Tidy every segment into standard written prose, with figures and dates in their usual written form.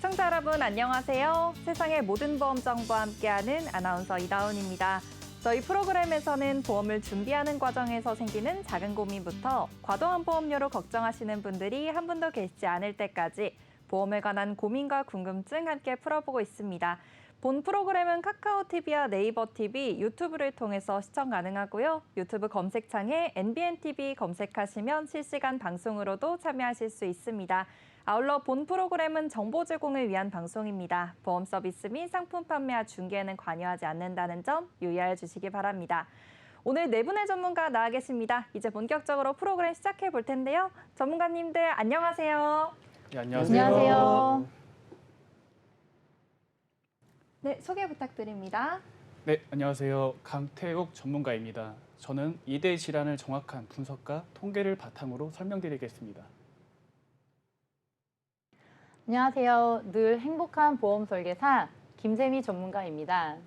시청자 여러분 안녕하세요. 세상의 모든 보험 정보와 함께하는 아나운서 이다운입니다. 저희 프로그램에서는 보험을 준비하는 과정에서 생기는 작은 고민부터 과도한 보험료로 걱정하시는 분들이 한 분도 계시지 않을 때까지 보험에 관한 고민과 궁금증 함께 풀어보고 있습니다. 본 프로그램은 카카오TV와 네이버TV, 유튜브를 통해서 시청 가능하고요. 유튜브 검색창에 NBNTV 검색하시면 실시간 방송으로도 참여하실 수 있습니다. 아울러 본 프로그램은 정보 제공을 위한 방송입니다. 보험 서비스 및 상품 판매와 중개에는 관여하지 않는다는 점 유의하여 주시기 바랍니다. 오늘 네 분의 전문가 나와 계십니다. 이제 본격적으로 프로그램 시작해 볼 텐데요. 전문가님들 안녕하세요. 네, 안녕하세요. 안녕하세요. 네, 소개 부탁드립니다. 네, 안녕하세요. 강태욱 전문가입니다. 저는 이대 질환을 정확한 분석과 통계를 바탕으로 설명드리겠습니다. 안녕하세요. 늘 행복한 보험 설계사 김세미 전문가입니다.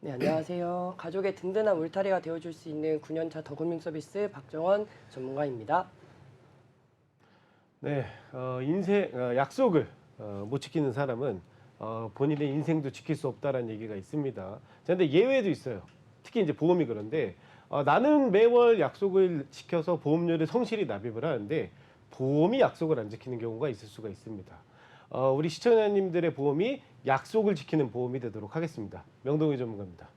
네, 안녕하세요. 가족의 든든한 울타리가 되어줄 수 있는 9년차 더금융 서비스 박정원 전문가입니다. 네, 약속을 못 지키는 사람은 본인의 인생도 지킬 수 없다라는 얘기가 있습니다. 그런데 예외도 있어요. 특히 이제 보험이 그런데 나는 매월 약속을 지켜서 보험료를 성실히 납입을 하는데 보험이 약속을 안 지키는 경우가 있을 수가 있습니다. 우리 시청자님들의 보험이 약속을 지키는 보험이 되도록 하겠습니다. 명동희 전문가입니다.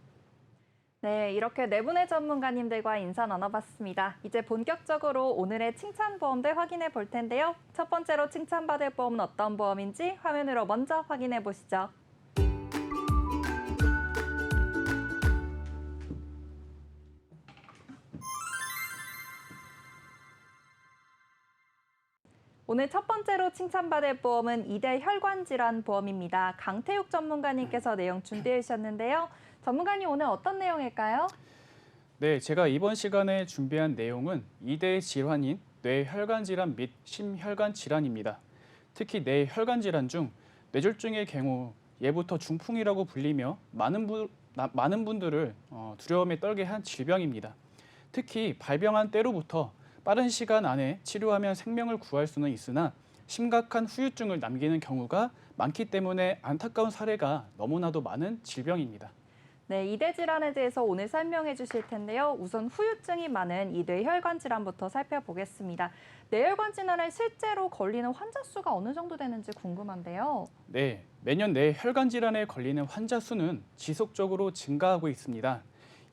네, 이렇게 네 분의 전문가님들과 인사 나눠봤습니다. 이제 본격적으로 오늘의 칭찬 보험들 확인해 볼 텐데요. 첫 번째로 칭찬받을 보험은 어떤 보험인지 화면으로 먼저 확인해 보시죠. 오늘 첫 번째로 칭찬받을 보험은 이대 혈관질환 보험입니다. 강태욱 전문가님께서 내용 준비해 주셨는데요. 전문가님 오늘 어떤 내용일까요? 네, 제가 이번 시간에 준비한 내용은 이대 질환인 뇌혈관 질환 및 심혈관 질환입니다. 특히 뇌혈관 질환 중 뇌졸중의 경우 예부터 중풍이라고 불리며 많은 분들을 두려움에 떨게 한 질병입니다. 특히 발병한 때로부터 빠른 시간 안에 치료하면 생명을 구할 수는 있으나 심각한 후유증을 남기는 경우가 많기 때문에 안타까운 사례가 너무나도 많은 질병입니다. 네, 이대 질환에 대해서 오늘 설명해 주실 텐데요. 우선 후유증이 많은 이 뇌혈관 질환부터 살펴보겠습니다. 뇌혈관 질환을 실제로 걸리는 환자 수가 어느 정도 되는지 궁금한데요. 네, 매년 뇌혈관 질환에 걸리는 환자 수는 지속적으로 증가하고 있습니다.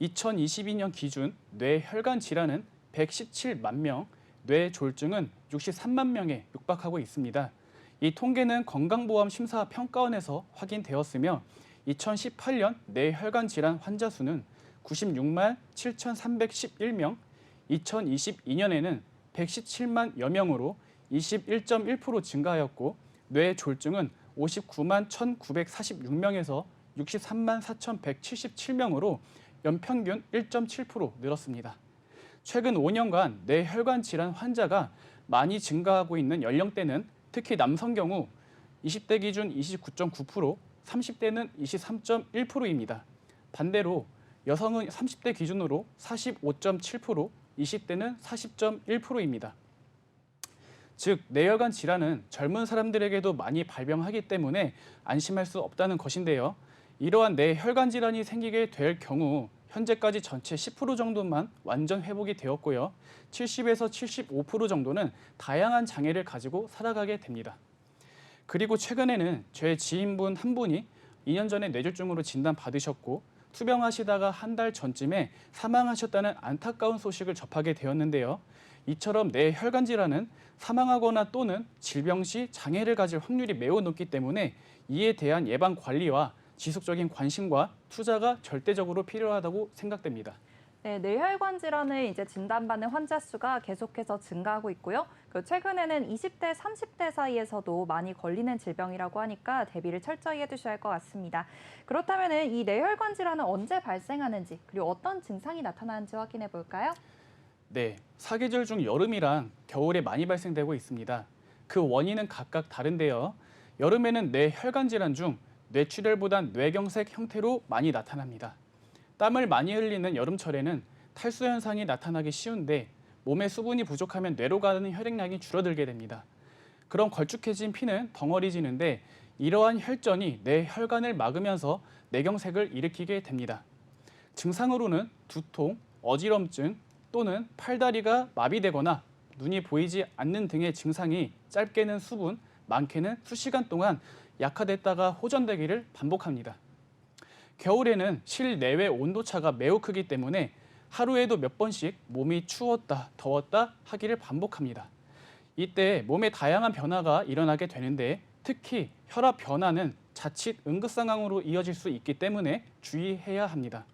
2022년 기준 뇌혈관 질환은 117만 명, 뇌졸중은 63만 명에 육박하고 있습니다. 이 통계는 건강보험심사평가원에서 확인되었으며 2018년 뇌혈관 질환 환자 수는 96만 7,311명, 2022년에는 117만여 명으로 21.1% 증가하였고 뇌졸중은 59만 1,946명에서 63만 4,177명으로 연평균 1.7% 늘었습니다. 최근 5년간 뇌혈관 질환 환자가 많이 증가하고 있는 연령대는 특히 남성 경우 20대 기준 29.9%, 30대는 23.1%입니다. 반대로 여성은 30대 기준으로 45.7%, 20대는 40.1%입니다. 즉, 뇌혈관 질환은 젊은 사람들에게도 많이 발병하기 때문에 안심할 수 없다는 것인데요. 이러한 뇌혈관 질환이 생기게 될 경우 현재까지 전체 10% 정도만 완전 회복이 되었고요. 70에서 75% 정도는 다양한 장애를 가지고 살아가게 됩니다. 그리고 최근에는 제 지인분 한 분이 2년 전에 뇌졸중으로 진단받으셨고 투병하시다가 한 달 전쯤에 사망하셨다는 안타까운 소식을 접하게 되었는데요. 이처럼 뇌혈관 질환은 사망하거나 또는 질병 시 장애를 가질 확률이 매우 높기 때문에 이에 대한 예방 관리와 지속적인 관심과 투자가 절대적으로 필요하다고 생각됩니다. 네, 뇌혈관 질환을 이제 진단받는 환자 수가 계속해서 증가하고 있고요. 최근에는 20대, 30대 사이에서도 많이 걸리는 질병이라고 하니까 대비를 철저히 해두셔야 할 것 같습니다. 그렇다면 이 뇌혈관 질환은 언제 발생하는지 그리고 어떤 증상이 나타나는지 확인해 볼까요? 네, 사계절 중 여름이랑 겨울에 많이 발생되고 있습니다. 그 원인은 각각 다른데요. 여름에는 뇌혈관 질환 중 뇌출혈보단 뇌경색 형태로 많이 나타납니다. 땀을 많이 흘리는 여름철에는 탈수 현상이 나타나기 쉬운데 몸에 수분이 부족하면 뇌로 가는 혈액량이 줄어들게 됩니다. 그럼 걸쭉해진 피는 덩어리지는데 이러한 혈전이 뇌 혈관을 막으면서 뇌경색을 일으키게 됩니다. 증상으로는 두통, 어지럼증 또는 팔다리가 마비되거나 눈이 보이지 않는 등의 증상이 짧게는 수분, 많게는 수시간 동안 약화됐다가 호전되기를 반복합니다. 겨울에는 실내외 온도차가 매우 크기 때문에 하루에도 몇 번씩 몸이 추웠다, 더웠다 하기를 반복합니다. 이때 몸에 다양한 변화가 일어나게 되는데 특히 혈압 변화는 자칫 응급 상황으로 이어질 수 있기 때문에 주의해야 합니다.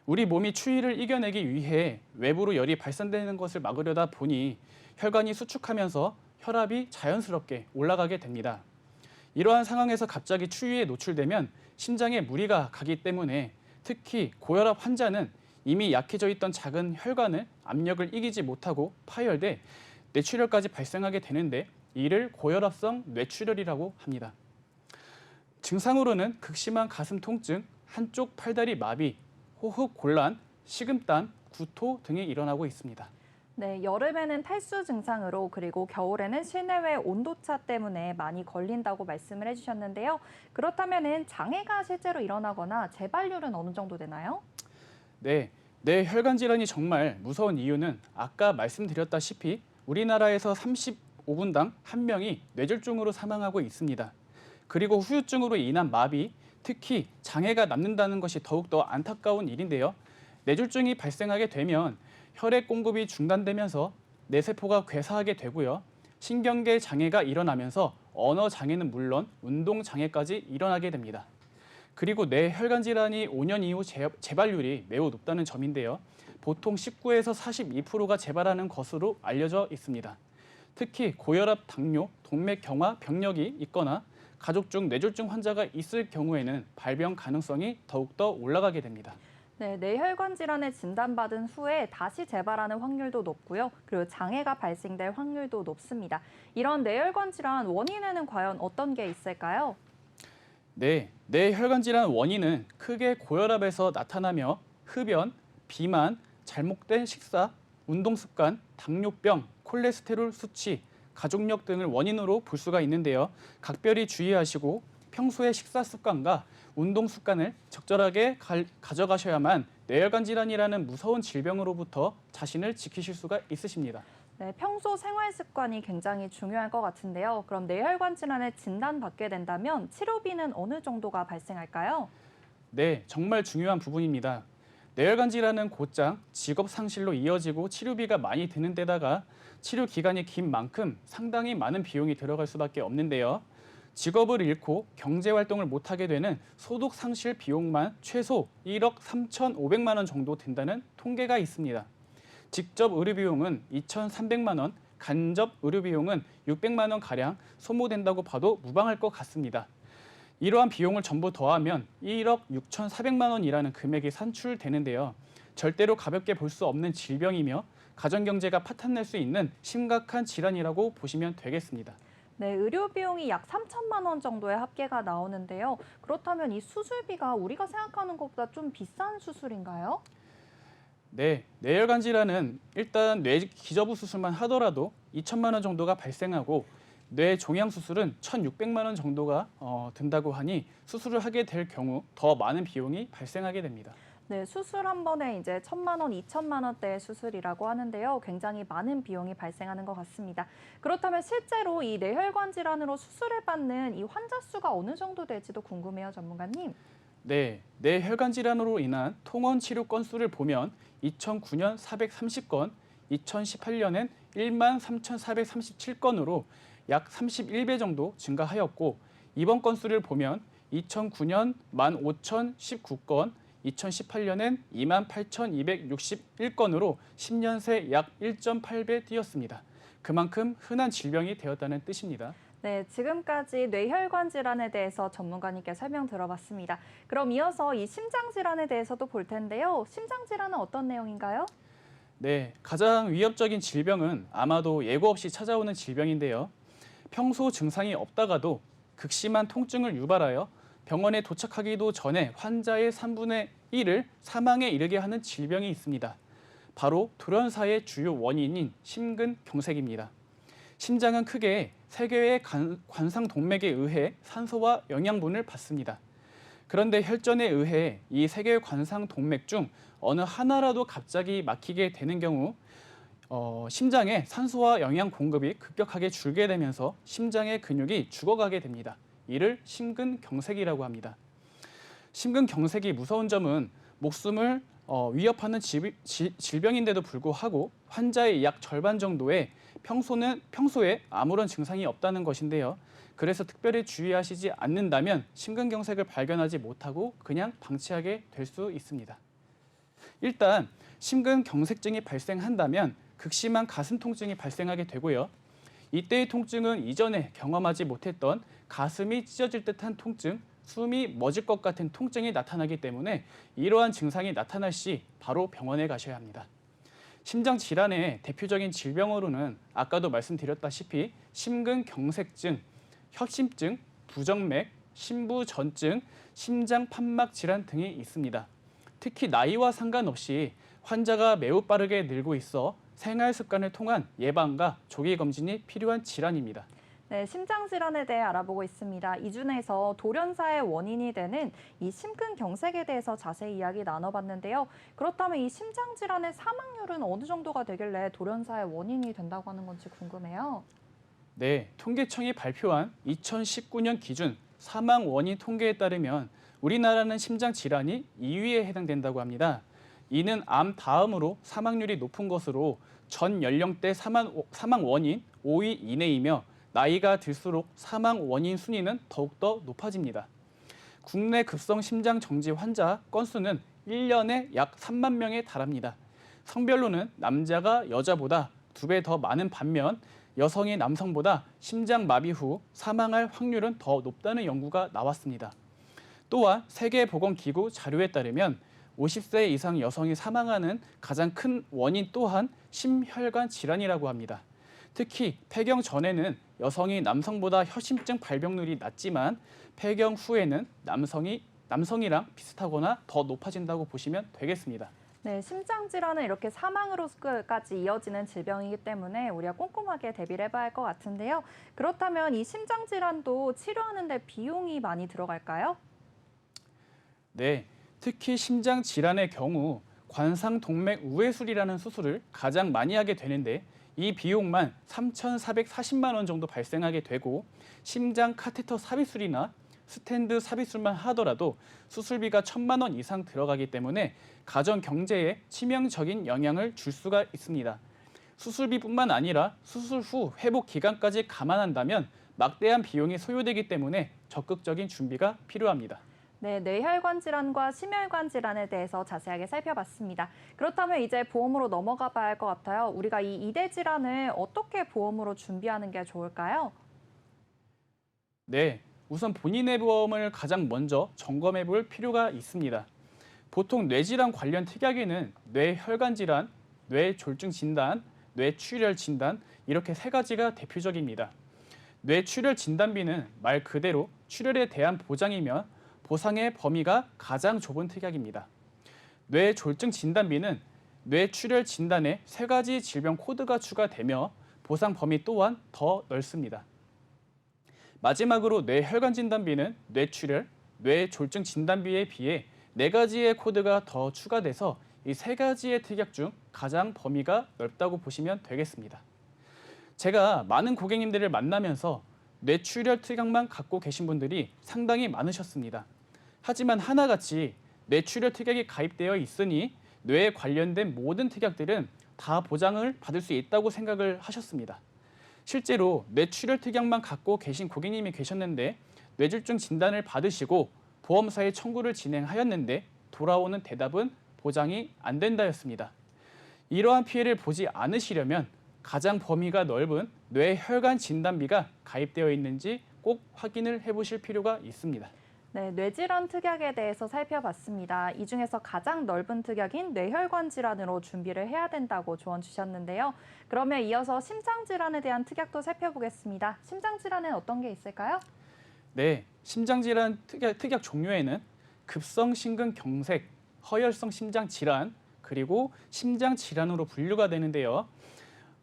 우리 몸이 추위를 이겨내기 위해 외부로 열이 발산되는 것을 막으려다 보니 혈관이 수축하면서 혈압이 자연스럽게 올라가게 됩니다. 이러한 상황에서 갑자기 추위에 노출되면 심장에 무리가 가기 때문에 특히 고혈압 환자는 이미 약해져 있던 작은 혈관을 압력을 이기지 못하고 파열돼 뇌출혈까지 발생하게 되는데 이를 고혈압성 뇌출혈이라고 합니다. 증상으로는 극심한 가슴 통증, 한쪽 팔다리 마비, 호흡 곤란, 식은땀, 구토 등이 일어나고 있습니다. 네, 여름에는 탈수 증상으로 그리고 겨울에는 실내외 온도차 때문에 많이 걸린다고 말씀을 해주셨는데요. 그렇다면은 장애가 실제로 일어나거나 재발률은 어느 정도 되나요? 네, 뇌혈관 질환이 정말 무서운 이유는 아까 말씀드렸다시피 우리나라에서 35분당 1명이 뇌졸중으로 사망하고 있습니다. 그리고 후유증으로 인한 마비, 특히 장애가 남는다는 것이 더욱더 안타까운 일인데요. 뇌졸중이 발생하게 되면 혈액 공급이 중단되면서 뇌세포가 괴사하게 되고요. 신경계 장애가 일어나면서 언어 장애는 물론 운동 장애까지 일어나게 됩니다. 그리고 뇌혈관 질환이 5년 이후 재발률이 매우 높다는 점인데요. 보통 19에서 42%가 재발하는 것으로 알려져 있습니다. 특히 고혈압, 당뇨, 동맥 경화 병력이 있거나 가족 중 뇌졸중 환자가 있을 경우에는 발병 가능성이 더욱더 올라가게 됩니다. 네, 뇌혈관 질환을 진단받은 후에 다시 재발하는 확률도 높고요. 그리고 장애가 발생될 확률도 높습니다. 이런 뇌혈관 질환 원인에는 과연 어떤 게 있을까요? 네, 뇌혈관 질환 원인은 크게 고혈압에서 나타나며 흡연, 비만, 잘못된 식사, 운동 습관, 당뇨병, 콜레스테롤 수치, 가족력 등을 원인으로 볼 수가 있는데요. 각별히 주의하시고 평소의 식사 습관과 운동 습관을 적절하게 가져가셔야만 뇌혈관 질환이라는 무서운 질병으로부터 자신을 지키실 수가 있으십니다. 네, 평소 생활 습관이 굉장히 중요할 것 같은데요. 그럼 뇌혈관 질환을 진단받게 된다면 치료비는 어느 정도가 발생할까요? 네, 정말 중요한 부분입니다. 뇌혈관 질환은 곧장 직업 상실로 이어지고 치료비가 많이 드는 데다가 치료 기간이 긴 만큼 상당히 많은 비용이 들어갈 수밖에 없는데요. 직업을 잃고 경제 활동을 못하게 되는 소득 상실 비용만 최소 1억 3,500만 원 정도 된다는 통계가 있습니다. 직접 의료 비용은 2,300만 원, 간접 의료 비용은 600만 원 가량 소모된다고 봐도 무방할 것 같습니다. 이러한 비용을 전부 더하면 1억 6,400만 원이라는 금액이 산출되는데요. 절대로 가볍게 볼 수 없는 질병이며 가정경제가 파탄날 수 있는 심각한 질환이라고 보시면 되겠습니다. 네, 의료 비용이 약 3천만 원 정도의 합계가 나오는데요. 그렇다면 이 수술비가 우리가 생각하는 것보다 좀 비싼 수술인가요? 네, 뇌혈관 질환은 일단 뇌 기저부 수술만 하더라도 2천만 원 정도가 발생하고 뇌 종양 수술은 1,600만 원 정도가 든다고 하니 수술을 하게 될 경우 더 많은 비용이 발생하게 됩니다. 네, 수술 한 번에 이제 1,000만 원, 2천만 원대의 수술이라고 하는데요. 굉장히 많은 비용이 발생하는 것 같습니다. 그렇다면 실제로 이 뇌혈관 질환으로 수술을 받는 이 환자 수가 어느 정도 될지도 궁금해요, 전문가님. 네, 뇌혈관 질환으로 인한 통원 치료 건수를 보면 2009년 430건, 2018년엔 1만 3,437건으로 약 31배 정도 증가하였고 이번 건수를 보면 2009년 15,019건, 2018년엔 28,261건으로 10년 새 약 1.8배 뛰었습니다. 그만큼 흔한 질병이 되었다는 뜻입니다. 네, 지금까지 뇌혈관 질환에 대해서 전문가님께 설명 들어봤습니다. 그럼 이어서 이 심장 질환에 대해서도 볼 텐데요. 심장 질환은 어떤 내용인가요? 네, 가장 위협적인 질병은 아마도 예고 없이 찾아오는 질병인데요. 평소 증상이 없다가도 극심한 통증을 유발하여 병원에 도착하기도 전에 환자의 3분의 1을 사망에 이르게 하는 질병이 있습니다. 바로 돌연사의 주요 원인인 심근경색입니다. 심장은 크게 세 개의 관상 동맥에 의해 산소와 영양분을 받습니다. 그런데 혈전에 의해 이 세 개의 관상 동맥 중 어느 하나라도 갑자기 막히게 되는 경우 심장에 산소와 영양 공급이 급격하게 줄게 되면서 심장의 근육이 죽어가게 됩니다. 이를 심근경색이라고 합니다. 심근경색이 무서운 점은 목숨을 위협하는 질병인데도 불구하고 환자의 약 절반 정도의 평소에 아무런 증상이 없다는 것인데요. 그래서 특별히 주의하시지 않는다면 심근경색을 발견하지 못하고 그냥 방치하게 될 수 있습니다. 일단 심근경색증이 발생한다면 극심한 가슴 통증이 발생하게 되고요. 이때의 통증은 이전에 경험하지 못했던 가슴이 찢어질 듯한 통증, 숨이 멎을 것 같은 통증이 나타나기 때문에 이러한 증상이 나타날 시 바로 병원에 가셔야 합니다. 심장 질환의 대표적인 질병으로는 아까도 말씀드렸다시피 심근경색증, 협심증, 부정맥, 심부전증, 심장판막 질환 등이 있습니다. 특히 나이와 상관없이 환자가 매우 빠르게 늘고 있어 생활 습관을 통한 예방과 조기 검진이 필요한 질환입니다. 네, 심장 질환에 대해 알아보고 있습니다. 이 중에서 돌연사의 원인이 되는 이 심근경색에 대해서 자세히 이야기 나눠봤는데요. 그렇다면 이 심장 질환의 사망률은 어느 정도가 되길래 돌연사의 원인이 된다고 하는 건지 궁금해요. 네, 통계청이 발표한 2019년 기준 사망 원인 통계에 따르면 우리나라는 심장 질환이 2위에 해당된다고 합니다. 이는 암 다음으로 사망률이 높은 것으로 전 연령대 사망 원인 5위 이내이며 나이가 들수록 사망 원인 순위는 더욱더 높아집니다. 국내 급성 심장 정지 환자 건수는 1년에 약 3만 명에 달합니다. 성별로는 남자가 여자보다 2배 더 많은 반면 여성이 남성보다 심장 마비 후 사망할 확률은 더 높다는 연구가 나왔습니다. 또한 세계보건기구 자료에 따르면 50세 이상 여성이 사망하는 가장 큰 원인 또한 심혈관 질환이라고 합니다. 특히 폐경 전에는 여성이 남성보다 협심증 발병률이 낮지만 폐경 후에는 남성이랑 비슷하거나 더 높아진다고 보시면 되겠습니다. 네, 심장 질환은 이렇게 사망으로까지 이어지는 질병이기 때문에 우리가 꼼꼼하게 대비를 해봐야 할 것 같은데요. 그렇다면 이 심장 질환도 치료하는 데 비용이 많이 들어갈까요? 네, 특히 심장 질환의 경우 관상동맥 우회술이라는 수술을 가장 많이 하게 되는데 이 비용만 3,440만 원 정도 발생하게 되고 심장 카테터 삽입술이나 스텐드 삽입술만 하더라도 수술비가 1,000만 원 이상 들어가기 때문에 가정 경제에 치명적인 영향을 줄 수가 있습니다. 수술비뿐만 아니라 수술 후 회복 기간까지 감안한다면 막대한 비용이 소요되기 때문에 적극적인 준비가 필요합니다. 네, 뇌혈관 질환과 심혈관 질환에 대해서 자세하게 살펴봤습니다. 그렇다면 이제 보험으로 넘어가 봐야 할 것 같아요. 우리가 이 2대 질환을 어떻게 보험으로 준비하는 게 좋을까요? 네, 우선 본인의 보험을 가장 먼저 점검해 볼 필요가 있습니다. 보통 뇌질환 관련 특약에는 뇌혈관 질환, 뇌졸중 진단, 뇌출혈 진단 이렇게 세 가지가 대표적입니다. 뇌출혈 진단비는 말 그대로 출혈에 대한 보장이며 보상의 범위가 가장 좁은 특약입니다. 뇌졸중 진단비는 뇌출혈 진단에 세 가지 질병 코드가 추가되며 보상 범위 또한 더 넓습니다. 마지막으로 뇌혈관 진단비는 뇌출혈, 뇌졸중 진단비에 비해 4가지의 코드가 더 추가돼서 이 3가지의 특약 중 가장 범위가 넓다고 보시면 되겠습니다. 제가 많은 고객님들을 만나면서 뇌출혈 특약만 갖고 계신 분들이 상당히 많으셨습니다. 하지만 하나같이 뇌출혈 특약이 가입되어 있으니 뇌에 관련된 모든 특약들은 다 보장을 받을 수 있다고 생각을 하셨습니다. 실제로 뇌출혈 특약만 갖고 계신 고객님이 계셨는데 뇌졸중 진단을 받으시고 보험사에 청구를 진행하였는데 돌아오는 대답은 보장이 안 된다였습니다. 이러한 피해를 보지 않으시려면 가장 범위가 넓은 뇌혈관 진단비가 가입되어 있는지 꼭 확인을 해보실 필요가 있습니다. 네, 뇌질환 특약에 대해서 살펴봤습니다. 이 중에서 가장 넓은 특약인 뇌혈관 질환으로 준비를 해야 된다고 조언 주셨는데요. 그러면 이어서 심장 질환에 대한 특약도 살펴보겠습니다. 심장 질환엔 어떤 게 있을까요? 네, 심장질환 특약 종류에는 급성 심근경색, 허혈성 심장질환, 그리고 심장질환으로 분류가 되는데요.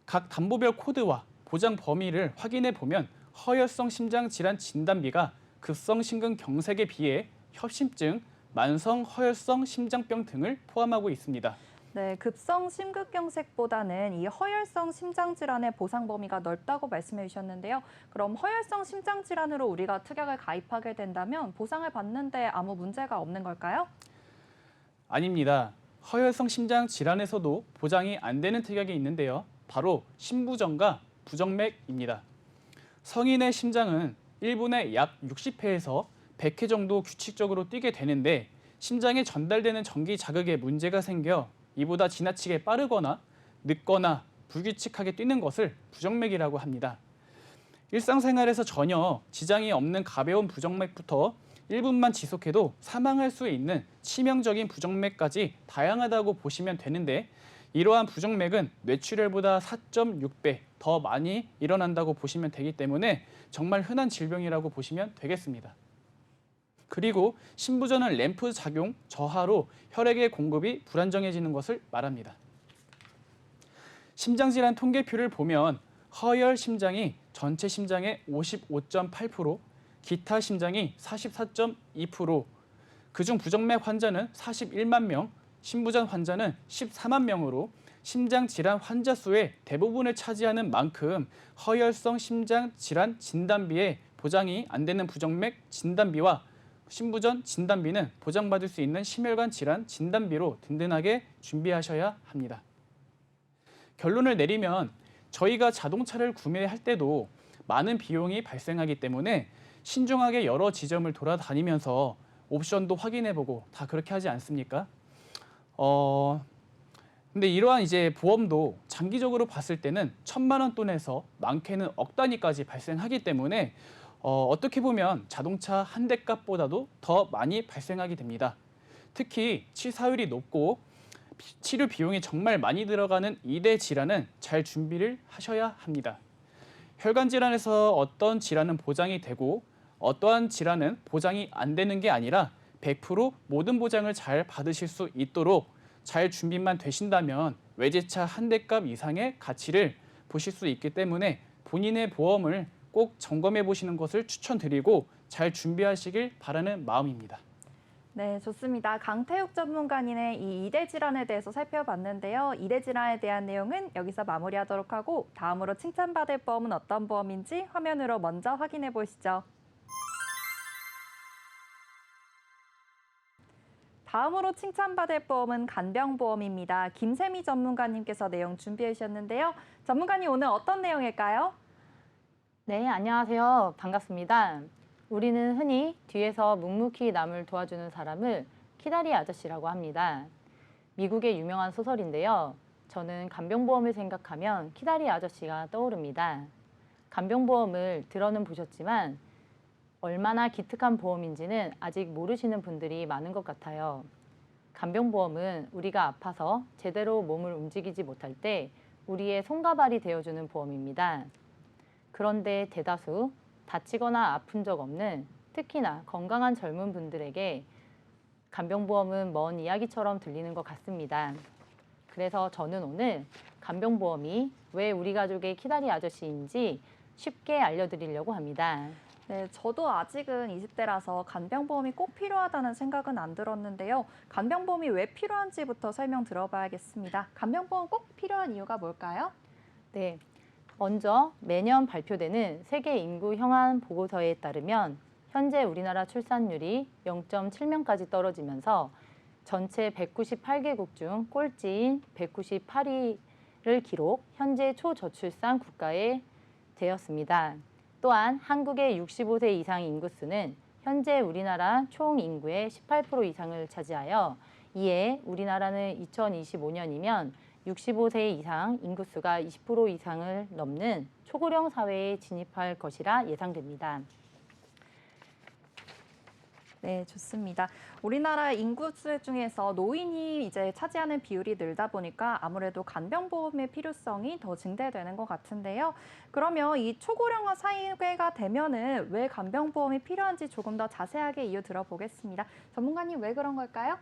각 담보별 코드와 보장 범위를 확인해 보면 허혈성 심장 질환 진단비가 급성 심근경색에 비해 협심증, 만성 허혈성 심장병 등을 포함하고 있습니다. 네, 급성 심근경색보다는 이 허혈성 심장 질환의 보상 범위가 넓다고 말씀해 주셨는데요. 그럼 허혈성 심장 질환으로 우리가 특약을 가입하게 된다면 보상을 받는데 아무 문제가 없는 걸까요? 아닙니다. 허혈성 심장 질환에서도 보장이 안 되는 특약이 있는데요. 바로 심부전과 부정맥입니다. 성인의 심장은 1분에 약 60회에서 100회 정도 규칙적으로 뛰게 되는데 심장에 전달되는 전기 자극에 문제가 생겨 이보다 지나치게 빠르거나 늦거나 불규칙하게 뛰는 것을 부정맥이라고 합니다. 일상생활에서 전혀 지장이 없는 가벼운 부정맥부터 1분만 지속해도 사망할 수 있는 치명적인 부정맥까지 다양하다고 보시면 되는데 이러한 부정맥은 뇌출혈보다 4.6배 더 많이 일어난다고 보시면 되기 때문에 정말 흔한 질병이라고 보시면 되겠습니다. 그리고 심부전은 램프 작용 저하로 혈액의 공급이 불안정해지는 것을 말합니다. 심장질환 통계표를 보면 허혈 심장이 전체 심장의 55.8%, 기타 심장이 44.2%, 그중 부정맥 환자는 41만 명, 심부전 환자는 14만 명으로 심장질환 환자 수의 대부분을 차지하는 만큼 허혈성 심장질환 진단비에 보장이 안 되는 부정맥 진단비와 심부전 진단비는 보장받을 수 있는 심혈관 질환 진단비로 든든하게 준비하셔야 합니다. 결론을 내리면 저희가 자동차를 구매할 때도 많은 비용이 발생하기 때문에 신중하게 여러 지점을 돌아다니면서 옵션도 확인해보고 다 그렇게 하지 않습니까? 근데 이러한 이제 보험도 장기적으로 봤을 때는 1,000만 원 돈에서 많게는 억 단위까지 발생하기 때문에 어떻게 보면 자동차 한 대 값보다도 더 많이 발생하게 됩니다. 특히 치사율이 높고 치료 비용이 정말 많이 들어가는 2대 질환은 잘 준비를 하셔야 합니다. 혈관 질환에서 어떤 질환은 보장이 되고 어떠한 질환은 보장이 안 되는 게 아니라 100% 모든 보장을 잘 받으실 수 있도록 잘 준비만 되신다면 외제차 한 대 값 이상의 가치를 보실 수 있기 때문에 본인의 보험을 꼭 점검해 보시는 것을 추천드리고 잘 준비하시길 바라는 마음입니다. 네, 좋습니다. 강태욱 전문가님의 이 2대 질환에 대해서 살펴봤는데요. 2대 질환에 대한 내용은 여기서 마무리하도록 하고 다음으로 칭찬받을 보험은 어떤 보험인지 화면으로 먼저 확인해 보시죠. 다음으로 칭찬받을 보험은 간병보험입니다. 김세미 전문가님께서 내용 준비해 주셨는데요. 전문가님 오늘 어떤 내용일까요? 네, 안녕하세요. 반갑습니다. 우리는 흔히 뒤에서 묵묵히 남을 도와주는 사람을 키다리 아저씨라고 합니다. 미국의 유명한 소설인데요. 저는 간병보험을 생각하면 키다리 아저씨가 떠오릅니다. 간병보험을 들어는 보셨지만 얼마나 기특한 보험인지는 아직 모르시는 분들이 많은 것 같아요. 간병보험은 우리가 아파서 제대로 몸을 움직이지 못할 때 우리의 손과 발이 되어주는 보험입니다. 그런데 대다수 다치거나 아픈 적 없는 특히나 건강한 젊은 분들에게 간병보험은 먼 이야기처럼 들리는 것 같습니다. 그래서 저는 오늘 간병보험이 왜 우리 가족의 키다리 아저씨인지 쉽게 알려드리려고 합니다. 네, 저도 아직은 20대라서 간병보험이 꼭 필요하다는 생각은 안 들었는데요. 간병보험이 왜 필요한지부터 설명 들어봐야겠습니다. 간병보험 꼭 필요한 이유가 뭘까요? 네, 먼저 매년 발표되는 세계 인구 형한 보고서에 따르면 현재 우리나라 출산율이 0.7명까지 떨어지면서 전체 198개국 중 꼴찌인 198위를 기록, 현재 초저출산 국가에 되었습니다. 또한 한국의 65세 이상 인구수는 현재 우리나라 총 인구의 18% 이상을 차지하여 이에 우리나라는 2025년이면 65세 이상 인구수가 20% 이상을 넘는 초고령 사회에 진입할 것이라 예상됩니다. 네, 좋습니다. 우리나라 인구수 중에서 노인이 이제 차지하는 비율이 늘다 보니까 아무래도 간병보험의 필요성이 더 증대되는 것 같은데요. 그러면 이 초고령화 사회가 되면은 왜 간병보험이 필요한지 조금 더 자세하게 이유 들어보겠습니다. 전문가님 왜 그런 걸까요?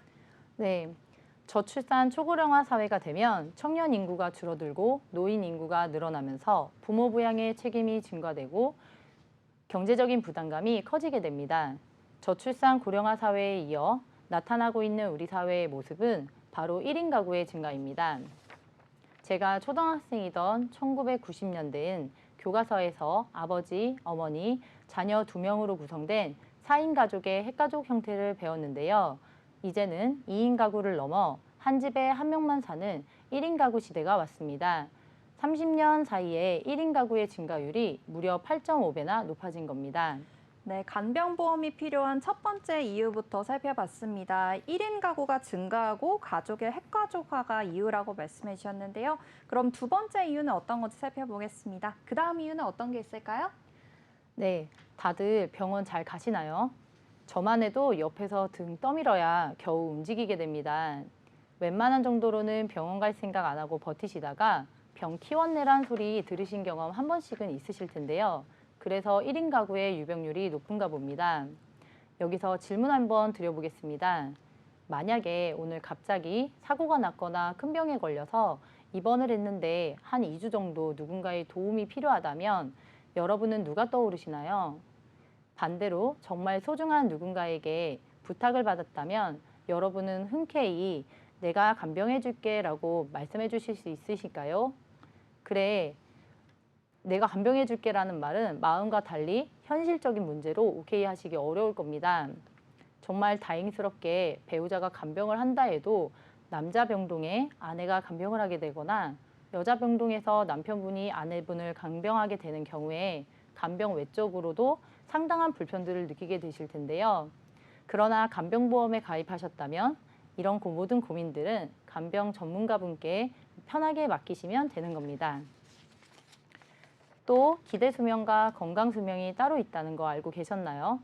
네, 저출산 초고령화 사회가 되면 청년 인구가 줄어들고 노인 인구가 늘어나면서 부모 부양의 책임이 증가되고 경제적인 부담감이 커지게 됩니다. 저출산 고령화 사회에 이어 나타나고 있는 우리 사회의 모습은 바로 1인 가구의 증가입니다. 제가 초등학생이던 1990년대엔 교과서에서 아버지, 어머니, 자녀 2명으로 구성된 4인 가족의 핵가족 형태를 배웠는데요. 이제는 2인 가구를 넘어 한 집에 한 명만 사는 1인 가구 시대가 왔습니다. 30년 사이에 1인 가구의 증가율이 무려 8.5배나 높아진 겁니다. 네, 간병보험이 필요한 첫 번째 이유부터 살펴봤습니다. 1인 가구가 증가하고 가족의 핵가족화가 이유라고 말씀해 주셨는데요. 그럼 두 번째 이유는 어떤 건지 살펴보겠습니다. 그 다음 이유는 어떤 게 있을까요? 네, 다들 병원 잘 가시나요? 저만 해도 옆에서 등 떠밀어야 겨우 움직이게 됩니다. 웬만한 정도로는 병원 갈 생각 안 하고 버티시다가 병 키웠네란 소리 들으신 경험 한 번씩은 있으실 텐데요. 그래서 1인 가구의 유병률이 높은가 봅니다. 여기서 질문 한번 드려보겠습니다. 만약에 오늘 갑자기 사고가 났거나 큰 병에 걸려서 입원을 했는데 한 2주 정도 누군가의 도움이 필요하다면 여러분은 누가 떠오르시나요? 반대로 정말 소중한 누군가에게 부탁을 받았다면 여러분은 흔쾌히 내가 간병해 줄게 라고 말씀해 주실 수 있으실까요? 그래, 내가 간병해 줄게 라는 말은 마음과 달리 현실적인 문제로 오케이 하시기 어려울 겁니다. 정말 다행스럽게 배우자가 간병을 한다 해도 남자 병동에 아내가 간병을 하게 되거나 여자 병동에서 남편분이 아내분을 간병하게 되는 경우에 간병 외적으로도 상당한 불편들을 느끼게 되실 텐데요. 그러나 간병보험에 가입하셨다면 이런 모든 고민들은 간병 전문가분께 편하게 맡기시면 되는 겁니다. 또 기대수명과 건강수명이 따로 있다는 거 알고 계셨나요?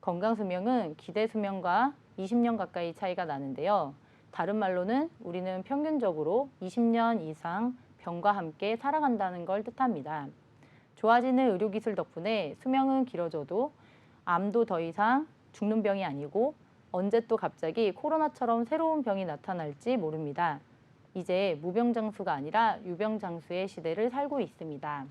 건강수명은 기대수명과 20년 가까이 차이가 나는데요. 다른 말로는 우리는 평균적으로 20년 이상 병과 함께 살아간다는 걸 뜻합니다. 좋아지는 의료기술 덕분에 수명은 길어져도 암도 더 이상 죽는 병이 아니고 언제 또 갑자기 코로나처럼 새로운 병이 나타날지 모릅니다. 이제 무병장수가 아니라 유병장수의 시대를 살고 있습니다.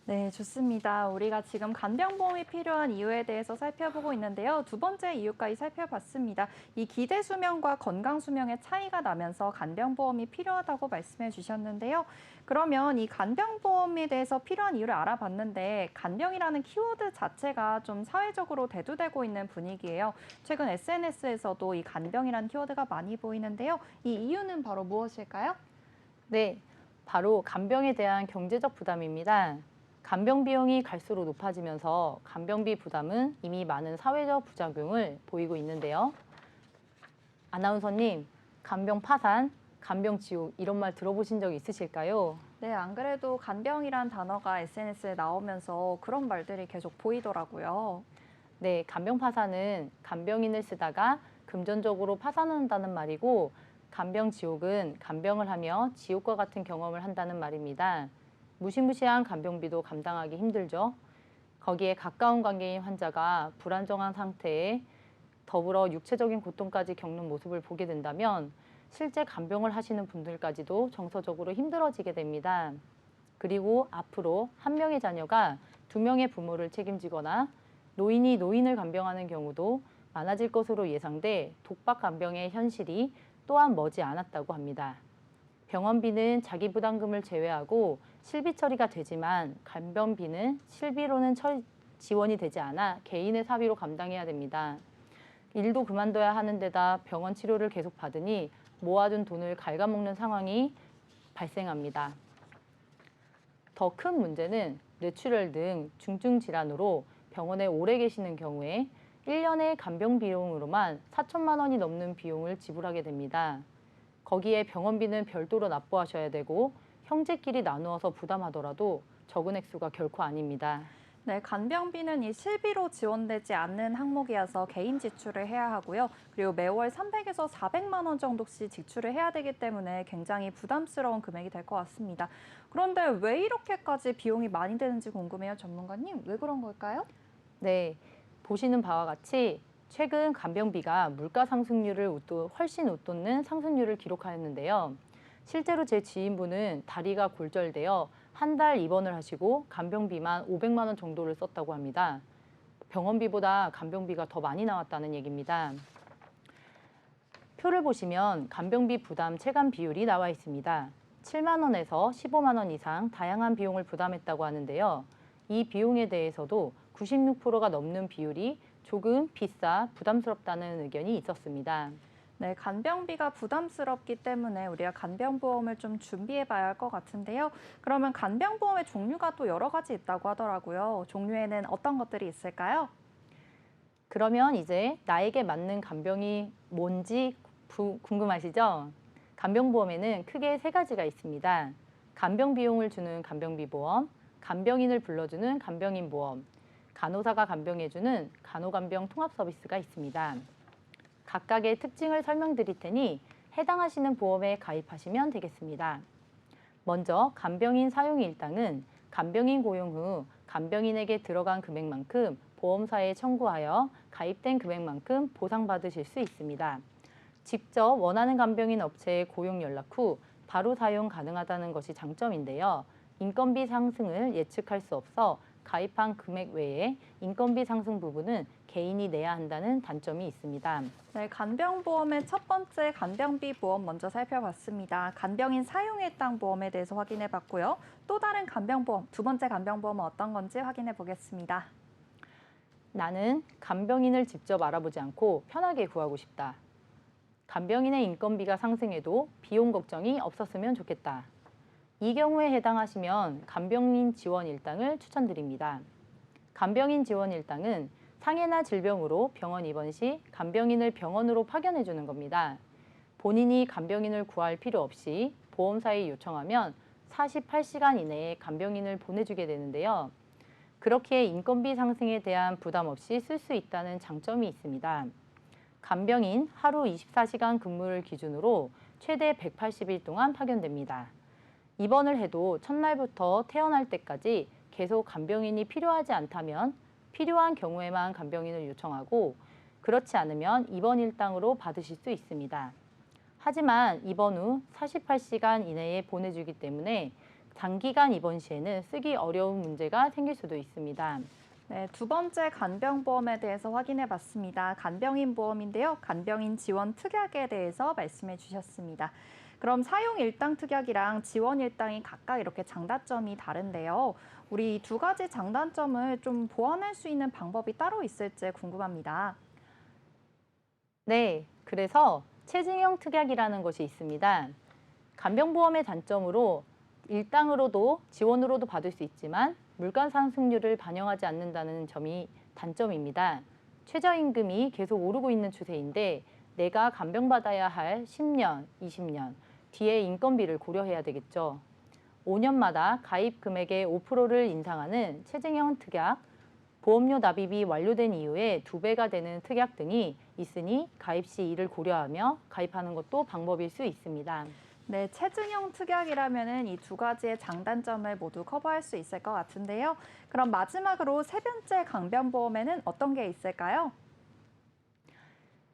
네, 좋습니다. 우리가 지금 간병보험이 필요한 이유에 대해서 살펴보고 있는데요. 두 번째 이유까지 살펴봤습니다. 이 기대수명과 건강수명의 차이가 나면서 간병보험이 필요하다고 말씀해 주셨는데요. 그러면 이 간병보험에 대해서 필요한 이유를 알아봤는데 간병이라는 키워드 자체가 좀 사회적으로 대두되고 있는 분위기예요. 최근 SNS에서도 이 간병이라는 키워드가 많이 보이는데요. 이 이유는 바로 무엇일까요? 네, 바로 간병에 대한 경제적 부담입니다. 간병 비용이 갈수록 높아지면서 간병비 부담은 이미 많은 사회적 부작용을 보이고 있는데요. 아나운서님, 간병 파산, 간병 지옥 이런 말 들어보신 적 있으실까요? 네, 안 그래도 간병이란 단어가 SNS에 나오면서 그런 말들이 계속 보이더라고요. 네, 간병 파산은 간병인을 쓰다가 금전적으로 파산한다는 말이고 간병 지옥은 간병을 하며 지옥과 같은 경험을 한다는 말입니다. 무시무시한 간병비도 감당하기 힘들죠. 거기에 가까운 관계인 환자가 불안정한 상태에 더불어 육체적인 고통까지 겪는 모습을 보게 된다면 실제 간병을 하시는 분들까지도 정서적으로 힘들어지게 됩니다. 그리고 앞으로 한 명의 자녀가 2명의 부모를 책임지거나 노인이 노인을 간병하는 경우도 많아질 것으로 예상돼 독박 간병의 현실이 또한 머지 않았다고 합니다. 병원비는 자기 부담금을 제외하고 실비 처리가 되지만 간병비는 실비로는 지원이 되지 않아 개인의 사비로 감당해야 됩니다. 일도 그만둬야 하는 데다 병원 치료를 계속 받으니 모아둔 돈을 갉아먹는 상황이 발생합니다. 더 큰 문제는 뇌출혈 등 중증 질환으로 병원에 오래 계시는 경우에 1년의 간병 비용으로만 4천만 원이 넘는 비용을 지불하게 됩니다. 거기에 병원비는 별도로 납부하셔야 되고 형제끼리 나누어서 부담하더라도 적은 액수가 결코 아닙니다. 네, 간병비는 이 실비로 지원되지 않는 항목이어서 개인 지출을 해야 하고요. 그리고 매월 300에서 400만 원 정도씩 지출을 해야 되기 때문에 굉장히 부담스러운 금액이 될 것 같습니다. 그런데 왜 이렇게까지 비용이 많이 드는지 궁금해요, 전문가님. 왜 그런 걸까요? 네, 보시는 바와 같이 최근 간병비가 물가 상승률을 훨씬 웃돋는 상승률을 기록하였는데요. 실제로 제 지인분은 다리가 골절되어 한 달 입원을 하시고 간병비만 500만 원 정도를 썼다고 합니다. 병원비보다 간병비가 더 많이 나왔다는 얘기입니다. 표를 보시면 간병비 부담 체감 비율이 나와 있습니다. 7만 원에서 15만 원 이상 다양한 비용을 부담했다고 하는데요. 이 비용에 대해서도 96%가 넘는 비율이 조금 비싸 부담스럽다는 의견이 있었습니다. 네, 간병비가 부담스럽기 때문에 우리가 간병보험을 좀 준비해 봐야 할 것 같은데요. 그러면 간병보험의 종류가 또 여러 가지 있다고 하더라고요. 종류에는 어떤 것들이 있을까요? 그러면 이제 나에게 맞는 간병이 뭔지 궁금하시죠? 간병보험에는 크게 세 가지가 있습니다. 간병 비용을 주는 간병비보험, 간병인을 불러주는 간병인보험, 간호사가 간병해주는 간호간병 통합 서비스가 있습니다. 각각의 특징을 설명드릴 테니 해당하시는 보험에 가입하시면 되겠습니다. 먼저 간병인 사용 일당은 간병인 고용 후 간병인에게 들어간 금액만큼 보험사에 청구하여 가입된 금액만큼 보상받으실 수 있습니다. 직접 원하는 간병인 업체에 고용 연락 후 바로 사용 가능하다는 것이 장점인데요. 인건비 상승을 예측할 수 없어 가입한 금액 외에 인건비 상승 부분은 개인이 내야 한다는 단점이 있습니다. 네, 간병보험의 첫 번째 간병비 보험 먼저 살펴봤습니다. 간병인 사용일당 보험에 대해서 확인해 봤고요. 또 다른 간병보험, 두 번째 간병보험은 어떤 건지 확인해 보겠습니다. 나는 간병인을 직접 알아보지 않고 편하게 구하고 싶다. 간병인의 인건비가 상승해도 비용 걱정이 없었으면 좋겠다. 이 경우에 해당하시면 간병인 지원 일당을 추천드립니다. 간병인 지원 일당은 상해나 질병으로 병원 입원 시 간병인을 병원으로 파견해 주는 겁니다. 본인이 간병인을 구할 필요 없이 보험사에 요청하면 48시간 이내에 간병인을 보내주게 되는데요. 그렇게 인건비 상승에 대한 부담 없이 쓸 수 있다는 장점이 있습니다. 간병인 하루 24시간 근무를 기준으로 최대 180일 동안 파견됩니다. 입원을 해도 첫날부터 퇴원할 때까지 계속 간병인이 필요하지 않다면 필요한 경우에만 간병인을 요청하고 그렇지 않으면 입원 일당으로 받으실 수 있습니다. 하지만 입원 후 48시간 이내에 보내주기 때문에 장기간 입원 시에는 쓰기 어려운 문제가 생길 수도 있습니다. 네, 두 번째 간병보험에 대해서 확인해 봤습니다. 간병인 보험인데요. 간병인 지원 특약에 대해서 말씀해 주셨습니다. 그럼 사용 일당 특약이랑 지원 일당이 각각 이렇게 장단점이 다른데요. 우리 이 두 가지 장단점을 좀 보완할 수 있는 방법이 따로 있을지 궁금합니다. 네, 그래서 체증형 특약이라는 것이 있습니다. 간병보험의 단점으로 일당으로도 지원으로도 받을 수 있지만 물가 상승률을 반영하지 않는다는 점이 단점입니다. 최저임금이 계속 오르고 있는 추세인데 내가 간병받아야 할 10년, 20년 뒤에 인건비를 고려해야 되겠죠. 5년마다 가입 금액의 5%를 인상하는 체증형 특약, 보험료 납입이 완료된 이후에 2배가 되는 특약 등이 있으니 가입 시 이를 고려하며 가입하는 것도 방법일 수 있습니다. 네, 체증형 특약이라면은 이 두 가지의 장단점을 모두 커버할 수 있을 것 같은데요. 그럼 마지막으로 세 번째 간병보험에는 어떤 게 있을까요?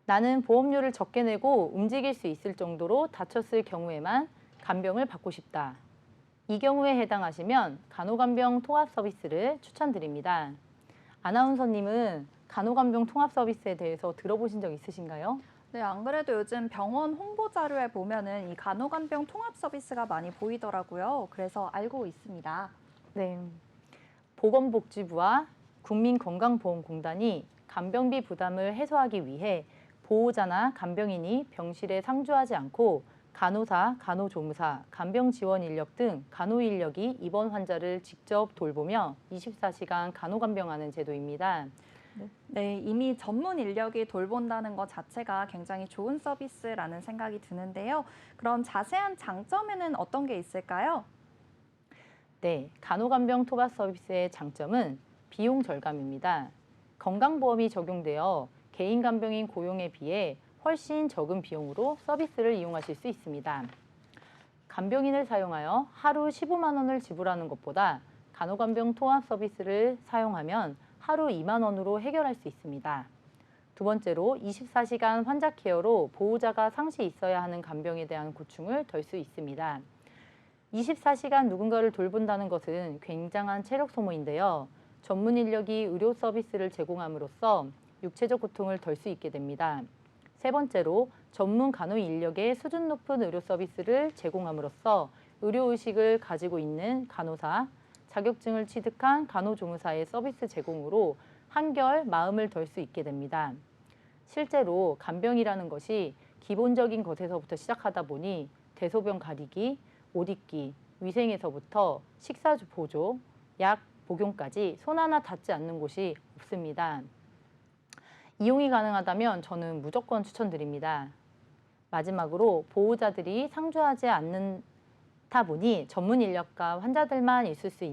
나는 보험료를 적게 내고 움직일 수 있을 정도로 다쳤을 경우에만 간병을 받고 싶다. 이 경우에 해당하시면 간호간병 통합 서비스를 추천드립니다. 아나운서님은 간호간병 통합 서비스에 대해서 들어보신 적 있으신가요? 네, 안 그래도 요즘 병원 홍보 자료에 보면은 이 간호간병 통합 서비스가 많이 보이더라고요. 그래서 알고 있습니다. 네. 보건복지부와 국민건강보험공단이 간병비 부담을 해소하기 위해 보호자나 간병인이 병실에 상주하지 않고 간호사, 간호조무사, 간병지원 인력 등 간호 인력이 입원 환자를 직접 돌보며 24시간 간호간병하는 제도입니다. 네, 이미 전문 인력이 돌본다는 것 자체가 굉장히 좋은 서비스라는 생각이 드는데요. 그럼 자세한 장점에는 어떤 게 있을까요? 네, 간호간병 통합 서비스의 장점은 비용 절감입니다. 건강보험이 적용되어 개인 간병인 고용에 비해 훨씬 적은 비용으로 서비스를 이용하실 수 있습니다. 간병인을 사용하여 하루 15만 원을 지불하는 것보다 간호간병 통합 서비스를 사용하면 하루 2만 원으로 해결할 수 있습니다. 두 번째로 24시간 환자 케어로 보호자가 상시 있어야 하는 간병에 대한 고충을 덜 수 있습니다. 24시간 누군가를 돌본다는 것은 굉장한 체력 소모인데요. 전문 인력이 의료 서비스를 제공함으로써 육체적 고통을 덜 수 있게 됩니다. 세 번째로 전문 간호 인력의 수준 높은 의료 서비스를 제공함으로써 의료의식을 가지고 있는 간호사, 자격증을 취득한 간호조무사의 서비스 제공으로 한결 마음을 덜 수 있게 됩니다. 실제로 간병이라는 것이 기본적인 것에서부터 시작하다 보니 대소변 가리기, 옷 입기, 위생에서부터 식사 보조, 약 복용까지 손 하나 닿지 않는 곳이 없습니다. 이용이 가능하다면 저는 무조건 추천드립니다. 마지막으로 보호자들이 상주하지 않는다 보니 전문 인력과 환자들만 있을 수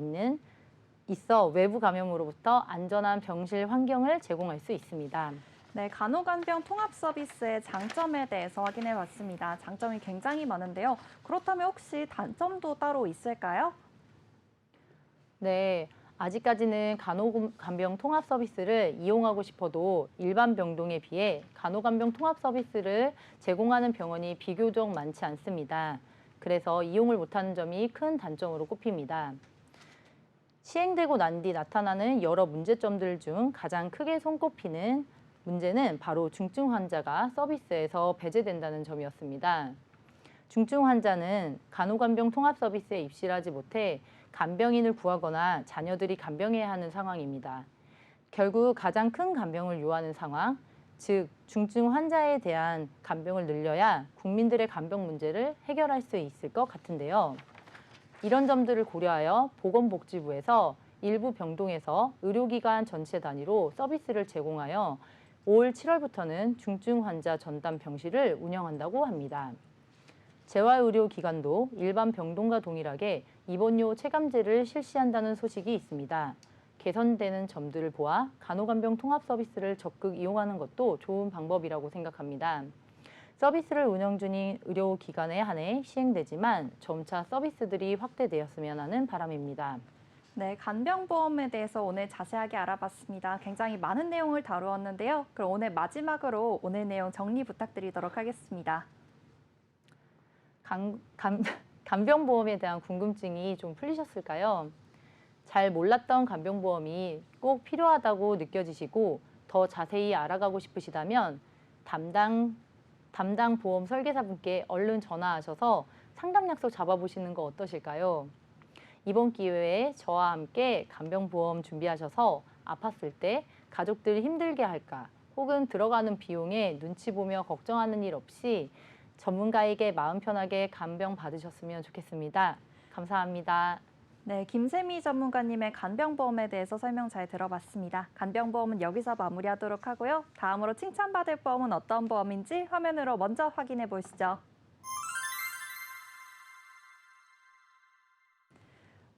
있어 외부 감염으로부터 안전한 병실 환경을 제공할 수 있습니다. 네, 간호간병 통합 서비스의 장점에 대해서 확인해 봤습니다. 장점이 굉장히 많은데요. 그렇다면 혹시 단점도 따로 있을까요? 네, 아직까지는 간호간병 통합 서비스를 이용하고 싶어도 일반 병동에 비해 간호간병 통합 서비스를 제공하는 병원이 비교적 많지 않습니다. 그래서 이용을 못하는 점이 큰 단점으로 꼽힙니다. 시행되고 난 뒤 나타나는 여러 문제점들 중 가장 크게 손꼽히는 문제는 바로 중증 환자가 서비스에서 배제된다는 점이었습니다. 중증 환자는 간호간병 통합 서비스에 입시를 하지 못해 간병인을 구하거나 자녀들이 간병해야 하는 상황입니다. 결국 가장 큰 간병을 요하는 상황, 즉 중증 환자에 대한 간병을 늘려야 국민들의 간병 문제를 해결할 수 있을 것 같은데요. 이런 점들을 고려하여 보건복지부에서 일부 병동에서 의료기관 전체 단위로 서비스를 제공하여 올 7월부터는 중증 환자 전담 병실을 운영한다고 합니다. 재활의료기관도 일반 병동과 동일하게 입원료 체감제를 실시한다는 소식이 있습니다. 개선되는 점들을 보아 간호간병 통합 서비스를 적극 이용하는 것도 좋은 방법이라고 생각합니다. 서비스를 운영 중인 의료기관에 한해 시행되지만 점차 서비스들이 확대되었으면 하는 바람입니다. 네, 간병보험에 대해서 오늘 자세하게 알아봤습니다. 굉장히 많은 내용을 다루었는데요. 그럼 오늘 마지막으로 오늘 내용 정리 부탁드리도록 하겠습니다. 간병보험에 대한 궁금증이 좀 풀리셨을까요? 잘 몰랐던 간병보험이 꼭 필요하다고 느껴지시고 더 자세히 알아가고 싶으시다면 담당 보험 설계사분께 얼른 전화하셔서 상담 약속 잡아보시는 거 어떠실까요? 이번 기회에 저와 함께 간병보험 준비하셔서 아팠을 때 가족들 힘들게 할까 혹은 들어가는 비용에 눈치 보며 걱정하는 일 없이 전문가에게 마음 편하게 간병 받으셨으면 좋겠습니다. 감사합니다. 네, 김세미 전문가님의 간병보험에 대해서 설명 잘 들어봤습니다. 간병보험은 여기서 마무리하도록 하고요. 다음으로 칭찬받을 보험은 어떤 보험인지 화면으로 먼저 확인해 보시죠.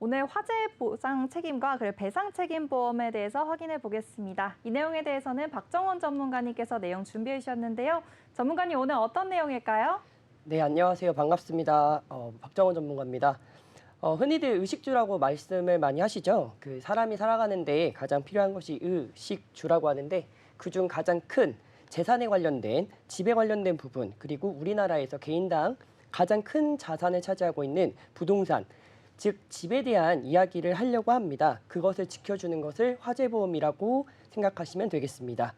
오늘 화재 보상 책임과 그리고 배상 책임 보험에 대해서 확인해 보겠습니다. 이 내용에 대해서는 박정원 전문가님께서 내용 준비해 주셨는데요. 전문가님 오늘 어떤 내용일까요? 네, 안녕하세요. 반갑습니다. 박정원 전문가입니다. 흔히들 의식주라고 말씀을 많이 하시죠. 그 사람이 살아가는데 가장 필요한 것이 의식주라고 하는데 그중 가장 큰 재산에 관련된 집에 관련된 부분 그리고 우리나라에서 개인당 가장 큰 자산을 차지하고 있는 부동산 즉 집에 대한 이야기를 하려고 합니다. 그것을 지켜주는 것을 화재보험이라고 생각하시면 되겠습니다.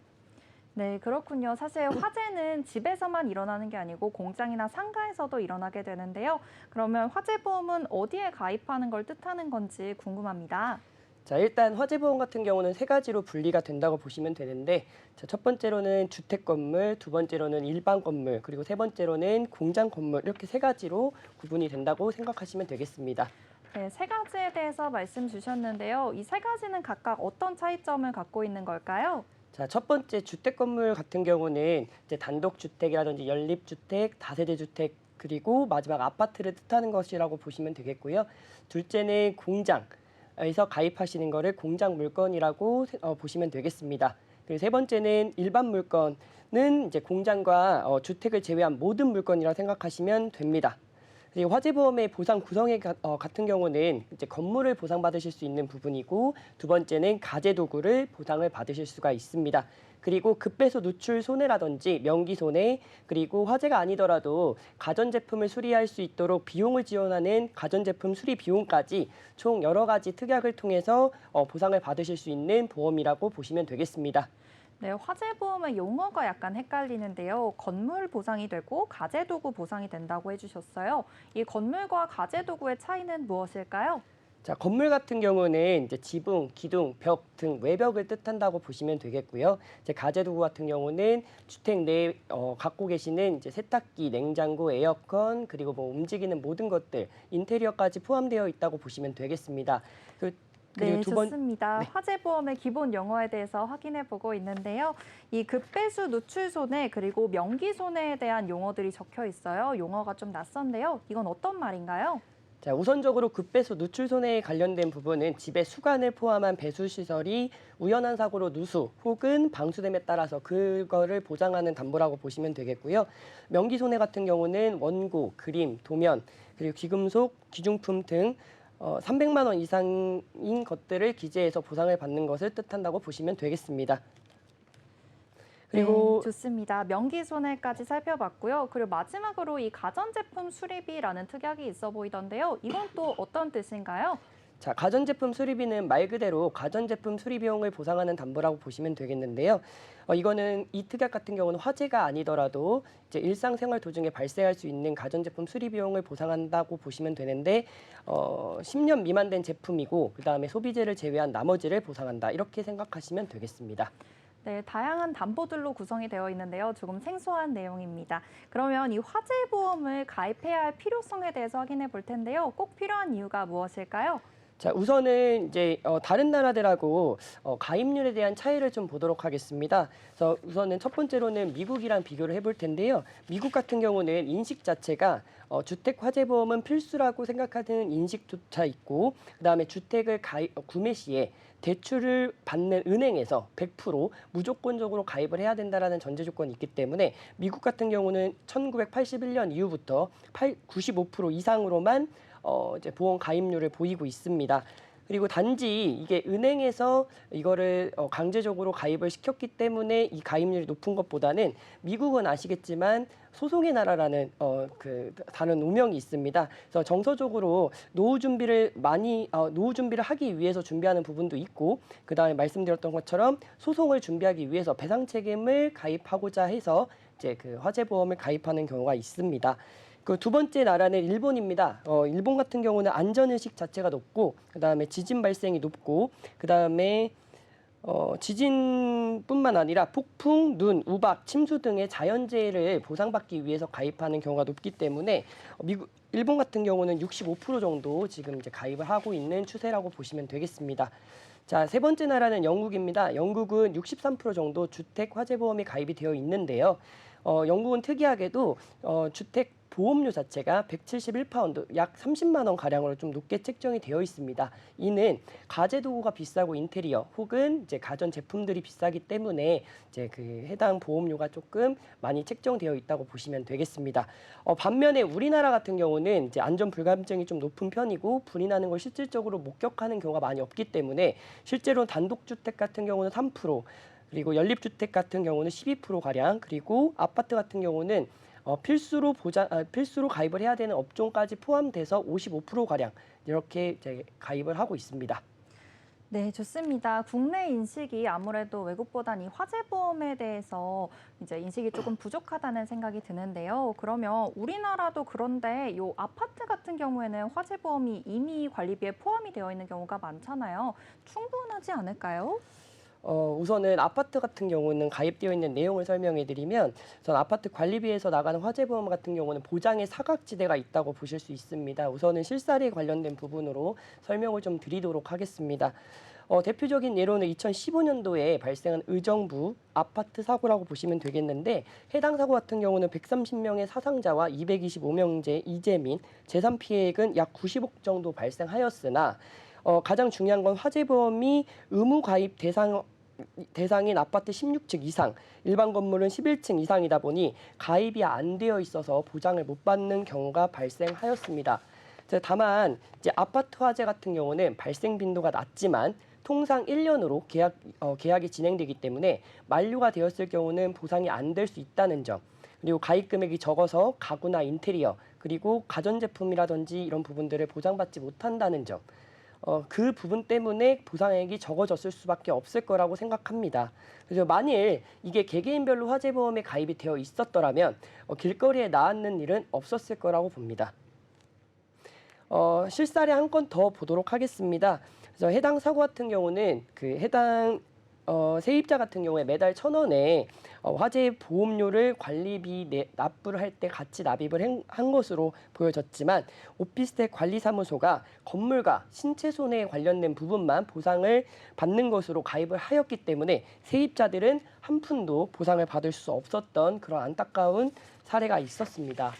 네, 그렇군요. 사실 화재는 집에서만 일어나는 게 아니고 공장이나 상가에서도 일어나게 되는데요. 그러면 화재보험은 어디에 가입하는 걸 뜻하는 건지 궁금합니다. 자, 일단 화재보험 같은 경우는 세 가지로 분리가 된다고 보시면 되는데 자, 첫 번째로는 주택 건물, 두 번째로는 일반 건물, 그리고 세 번째로는 공장 건물 이렇게 세 가지로 구분이 된다고 생각하시면 되겠습니다. 네, 세 가지에 대해서 말씀 주셨는데요. 이 세 가지는 각각 어떤 차이점을 갖고 있는 걸까요? 자, 첫 번째 주택 건물 같은 경우는 이제 단독주택이라든지 연립주택, 다세대주택 그리고 마지막 아파트를 뜻하는 것이라고 보시면 되겠고요. 둘째는 공장에서 가입하시는 거를 공장 물건이라고 보시면 되겠습니다. 그리고 세 번째는 일반 물건은 이제 공장과 주택을 제외한 모든 물건이라고 생각하시면 됩니다. 그리고 화재보험의 보상 구성액 같은 경우는 이제 건물을 보상받으실 수 있는 부분이고, 두 번째는 가재도구를 보상을 받으실 수가 있습니다. 그리고 급배소 누출 손해라든지 명기 손해, 그리고 화재가 아니더라도 가전제품을 수리할 수 있도록 비용을 지원하는 가전제품 수리 비용까지 총 여러 가지 특약을 통해서 보상을 받으실 수 있는 보험이라고 보시면 되겠습니다. 네, 화재보험의 용어가 약간 헷갈리는데요. 건물 보상이 되고 가재도구 보상이 된다고 해주셨어요. 이 건물과 가재도구의 차이는 무엇일까요? 자, 건물 같은 경우는 이제 지붕, 기둥, 벽 등 외벽을 뜻한다고 보시면 되겠고요. 이제 가재도구 같은 경우는 주택 내에 갖고 계시는 이제 세탁기, 냉장고, 에어컨, 그리고 뭐 움직이는 모든 것들, 인테리어까지 포함되어 있다고 보시면 되겠습니다. 그리고 네, 두 번, 좋습니다. 네. 화재보험의 기본 용어에 대해서 확인해 보고 있는데요. 이 급배수 누출 손해 그리고 명기 손해에 대한 용어들이 적혀 있어요. 용어가 좀 낯선데요. 이건 어떤 말인가요? 자, 우선적으로 급배수 누출 손해에 관련된 부분은 집의 수관을 포함한 배수 시설이 우연한 사고로 누수 혹은 방수됨에 따라서 그거를 보장하는 담보라고 보시면 되겠고요. 명기 손해 같은 경우는 원고, 그림, 도면, 그리고 귀금속, 귀중품 등 300만 원 이상인 것들을 기재해서 보상을 받는 것을 뜻한다고 보시면 되겠습니다. 그리고 네, 좋습니다. 명기 손해까지 살펴봤고요. 그리고 마지막으로 이 가전제품 수리비라는 특약이 있어 보이던데요. 이건 또 어떤 뜻인가요? 자, 가전제품 수리비는 말 그대로 가전제품 수리 비용을 보상하는 담보라고 보시면 되겠는데요. 이거는 이 특약 같은 경우는 화재가 아니더라도 이제 일상생활 도중에 발생할 수 있는 가전제품 수리 비용을 보상한다고 보시면 되는데 10년 미만 된 제품이고 그다음에 소비재를 제외한 나머지를 보상한다. 이렇게 생각하시면 되겠습니다. 네, 다양한 담보들로 구성이 되어 있는데요. 조금 생소한 내용입니다. 그러면 이 화재보험을 가입해야 할 필요성에 대해서 확인해 볼 텐데요. 꼭 필요한 이유가 무엇일까요? 자, 우선은 이제 다른 나라들하고 가입률에 대한 차이를 좀 보도록 하겠습니다. 그래서 우선은 첫 번째로는 미국이랑 비교를 해볼 텐데요. 미국 같은 경우는 인식 자체가 주택 화재보험은 필수라고 생각하는 인식조차 있고, 그다음에 주택을 구매 시에 대출을 받는 은행에서 100% 무조건적으로 가입을 해야 된다라는 전제 조건이 있기 때문에 미국 같은 경우는 1981년 이후부터 95% 이상으로만 이제 보험 가입률을 보이고 있습니다. 그리고 단지 이게 은행에서 이거를 강제적으로 가입을 시켰기 때문에 이 가입률이 높은 것보다는 미국은 아시겠지만 소송의 나라라는 그 다른 오명이 있습니다. 그래서 정서적으로 노후 준비를 하기 위해서 준비하는 부분도 있고, 그다음에 말씀드렸던 것처럼 소송을 준비하기 위해서 배상 책임을 가입하고자 해서 이제 그 화재 보험을 가입하는 경우가 있습니다. 그 두 번째 나라는 일본입니다. 일본 같은 경우는 안전의식 자체가 높고, 그다음에 지진 발생이 높고, 그다음에 지진뿐만 아니라 폭풍, 눈, 우박, 침수 등의 자연재해를 보상받기 위해서 가입하는 경우가 높기 때문에 일본 같은 경우는 65% 정도 지금 이제 가입을 하고 있는 추세라고 보시면 되겠습니다. 자, 세 번째 나라는 영국입니다. 영국은 63% 정도 주택 화재보험이 가입이 되어 있는데요. 영국은 특이하게도 주택 보험료 자체가 171파운드, 약 30만 원 가량으로 좀 높게 책정이 되어 있습니다. 이는 가재 도구가 비싸고 인테리어 혹은 이제 가전 제품들이 비싸기 때문에 이제 그 해당 보험료가 조금 많이 책정되어 있다고 보시면 되겠습니다. 반면에 우리나라 같은 경우는 이제 안전 불감증이 좀 높은 편이고 불이 나는 걸 실질적으로 목격하는 경우가 많이 없기 때문에 실제로 단독주택 같은 경우는 3%, 그리고 연립주택 같은 경우는 12% 가량, 그리고 아파트 같은 경우는 필수로 가입을 해야 되는 업종까지 포함돼서 55% 가량 이렇게 이제 가입을 하고 있습니다. 네, 좋습니다. 국내 인식이 아무래도 외국보단 이 화재보험에 대해서 이제 인식이 조금 부족하다는 생각이 드는데요. 그러면 우리나라도 그런데 이 아파트 같은 경우에는 화재보험이 이미 관리비에 포함이 되어 있는 경우가 많잖아요. 충분하지 않을까요? 우선은 아파트 같은 경우는 가입되어 있는 내용을 설명해드리면, 우선 아파트 관리비에서 나가는 화재보험 같은 경우는 보장의 사각지대가 있다고 보실 수 있습니다. 우선은 실사례에 관련된 부분으로 설명을 좀 드리도록 하겠습니다. 대표적인 예로는 2015년도에 발생한 의정부 아파트 사고라고 보시면 되겠는데, 해당 사고 같은 경우는 130명의 사상자와 225명의 이재민, 재산 피해액은 약 90억 정도 발생하였으나 가장 중요한 건 화재보험이 의무 가입 대상 대상인 아파트 16층 이상, 일반 건물은 11층 이상이다 보니 가입이 안 되어 있어서 보장을 못 받는 경우가 발생하였습니다. 다만 이제 아파트 화재 같은 경우는 발생 빈도가 낮지만 통상 1년으로 계약이 진행되기 때문에 만료가 되었을 경우는 보상이 안 될 수 있다는 점, 그리고 가입 금액이 적어서 가구나 인테리어 그리고 가전제품이라든지 이런 부분들을 보장받지 못한다는 점, 그 부분 때문에 보상액이 적어졌을 수밖에 없을 거라고 생각합니다. 그래서 만일 이게 개개인별로 화재보험에 가입이 되어 있었더라면 길거리에 나앉는 일은 없었을 거라고 봅니다. 실사례 한 건 더 보도록 하겠습니다. 그래서 해당 사고 같은 경우는 그 해당 세입자 같은 경우에 매달 1,000원에 화재 보험료를 관리비 납부를 할 때 같이 납입을 한 것으로 보여졌지만 오피스텔 관리사무소가 건물과 신체 손해에 관련된 부분만 보상을 받는 것으로 가입을 하였기 때문에 세입자들은 한 푼도 보상을 받을 수 없었던 그런 안타까운 사례가 있었습니다.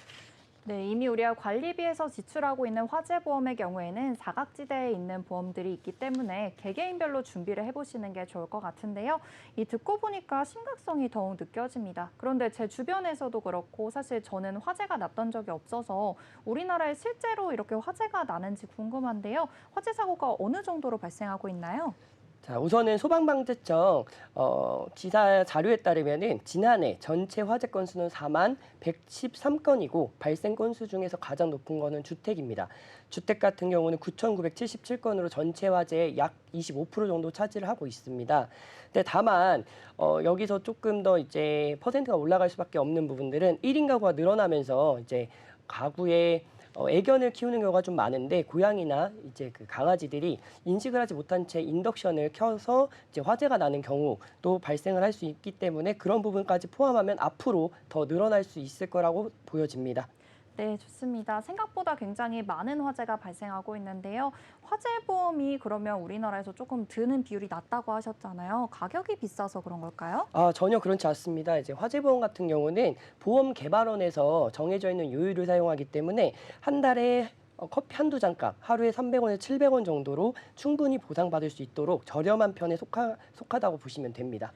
네, 이미 우리가 관리비에서 지출하고 있는 화재보험의 경우에는 사각지대에 있는 보험들이 있기 때문에 개개인별로 준비를 해보시는 게 좋을 것 같은데요. 이 듣고 보니까 심각성이 더욱 느껴집니다. 그런데 제 주변에서도 그렇고 사실 저는 화재가 났던 적이 없어서 우리나라에 실제로 이렇게 화재가 나는지 궁금한데요. 화재 사고가 어느 정도로 발생하고 있나요? 자, 우선은 소방방재청 기사 자료에 따르면은 지난해 전체 화재 건수는 4만 113건이고 발생 건수 중에서 가장 높은 거는 주택입니다. 주택 같은 경우는 9,977건으로 전체 화재의 약 25% 정도 차지를 하고 있습니다. 근데 다만 여기서 조금 더 이제 퍼센트가 올라갈 수밖에 없는 부분들은 1인 가구가 늘어나면서 이제 가구에 애견을 키우는 경우가 좀 많은데 고양이나 이제 그 강아지들이 인식을 하지 못한 채 인덕션을 켜서 이제 화재가 나는 경우도 발생을 할 수 있기 때문에 그런 부분까지 포함하면 앞으로 더 늘어날 수 있을 거라고 보여집니다. 네, 좋습니다. 생각보다 굉장히 많은 화재가 발생하고 있는데요. 화재보험이 그러면 우리나라에서 조금 드는 비율이 낮다고 하셨잖아요. 가격이 비싸서 그런 걸까요? 전혀 그렇지 않습니다. 이제 화재보험 같은 경우는 보험개발원에서 정해져 있는 요율을 사용하기 때문에 한 달에 커피 한두 잔 값, 하루에 300원에서 700원 정도로 충분히 보상받을 수 있도록 저렴한 편에 속하다고 보시면 됩니다.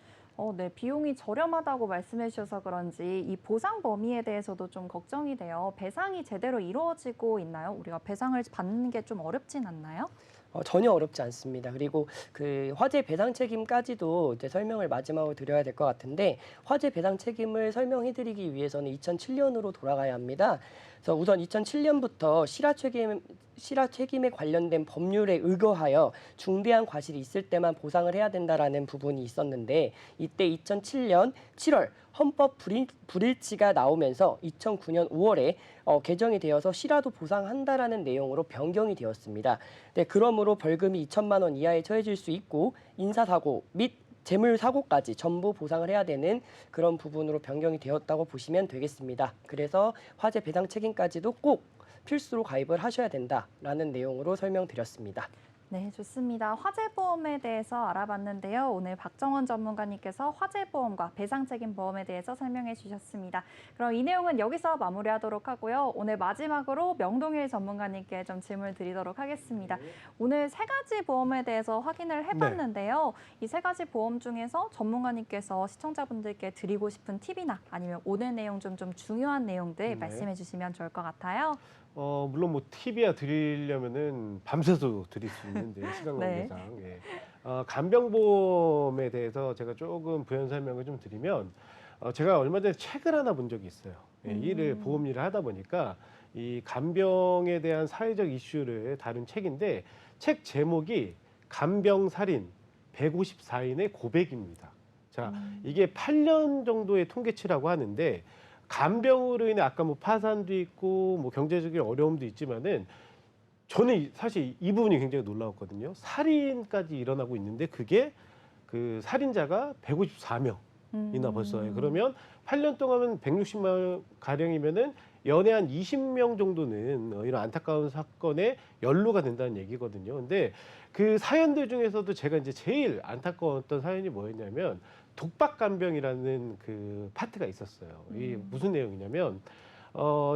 네, 비용이 저렴하다고 말씀해 주셔서 그런지 이 보상 범위에 대해서도 좀 걱정이 돼요. 배상이 제대로 이루어지고 있나요? 우리가 배상을 받는 게 좀 어렵진 않나요? 전혀 어렵지 않습니다. 그리고 그 화재 배상 책임까지도 이제 설명을 마지막으로 드려야 될 것 같은데 화재 배상 책임을 설명해드리기 위해서는 2007년으로 돌아가야 합니다. 그래서 우선 2007년부터 실화 책임에 관련된 법률에 의거하여 중대한 과실이 있을 때만 보상을 해야 된다라는 부분이 있었는데 이때 2007년 7월 헌법 불일치가 나오면서 2009년 5월에 개정이 되어서 실화도 보상한다라는 내용으로 변경이 되었습니다. 네, 그러므로 벌금이 2천만 원 이하에 처해질 수 있고 인사사고 및 재물사고까지 전부 보상을 해야 되는 그런 부분으로 변경이 되었다고 보시면 되겠습니다. 그래서 화재 배상 책임까지도 꼭 필수로 가입을 하셔야 된다라는 내용으로 설명드렸습니다. 네, 좋습니다. 화재보험에 대해서 알아봤는데요. 오늘 박정원 전문가님께서 화재보험과 배상책임보험에 대해서 설명해 주셨습니다. 그럼 이 내용은 여기서 마무리하도록 하고요. 오늘 마지막으로 명동일 전문가님께 좀 질문을 드리도록 하겠습니다. 오늘 세 가지 보험에 대해서 확인을 해봤는데요. 이 세 가지 보험 중에서 전문가님께서 시청자분들께 드리고 싶은 팁이나 아니면 오늘 내용 좀 중요한 내용들 말씀해 주시면 좋을 것 같아요. 물론 뭐 팁이야 드리려면은 밤새도 드릴 수 있는데 시간 네. 관계상 간병보험에 대해서 제가 조금 부연 설명을 좀 드리면 제가 얼마 전에 책을 하나 본 적이 있어요. 보험 일을 하다 보니까 이 간병에 대한 사회적 이슈를 다룬 책인데 책 제목이 간병살인 154인의 고백입니다. 자, 이게 8년 정도의 통계치라고 하는데 간병으로 인해 아까 뭐 파산도 있고 뭐 경제적인 어려움도 있지만은 저는 사실 이 부분이 굉장히 놀라웠거든요. 살인까지 일어나고 있는데 그게 그 살인자가 154명이나 벌써요. 그러면 8년 동안은 160명 가량이면은 연애 한 20명 정도는 이런 안타까운 사건에 연루가 된다는 얘기거든요. 근데 그 사연들 중에서도 제가 이제 제일 안타까웠던 사연이 뭐였냐면 독박간병이라는 그 파트가 있었어요. 이게 무슨 내용이냐면